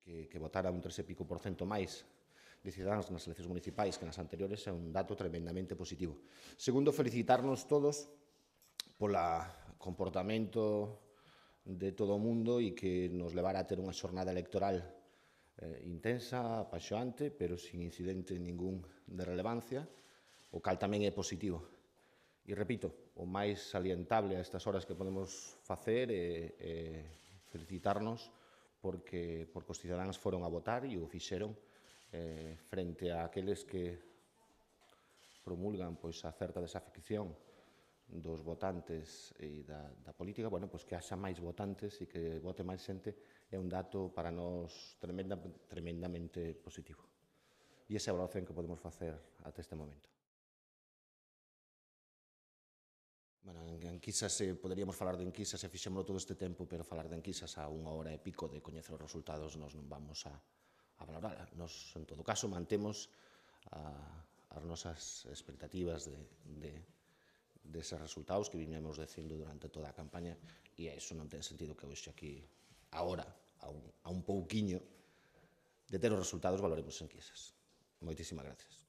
que votara un 3 e pico % máis de Ciudadanos nas eleccións municipais que nas anteriores é un dato tremendamente positivo. Segundo, felicitarnos todos polo comportamento de todo o mundo e que nos levara a ter unha xornada electoral intensa, apaixoante, pero sin incidente ningún de relevancia, o cal tamén é positivo. E repito, o máis salientable a estas horas que podemos facer é felicitarnos porque os cidadáns foron a votar e o fixeron frente a aqueles que promulgan a certa desafección dos votantes e da política, que haxa máis votantes e que vote máis xente é un dato para nós tremendamente positivo. E esa é a valoración que podemos facer até este momento. En enquisas, poderíamos falar de enquisas e fixémolo todo este tempo, pero falar de enquisas a unha hora e pico de coñecer os resultados nós non vamos a valorar. Nos, en todo caso, mantemos as nosas expectativas deses resultados que viñemos dicindo durante toda a campaña e iso non ten sentido que hoxe aquí, agora, a un pouquiño de ter os resultados, valoremos enquisas. Moitísimas gracias.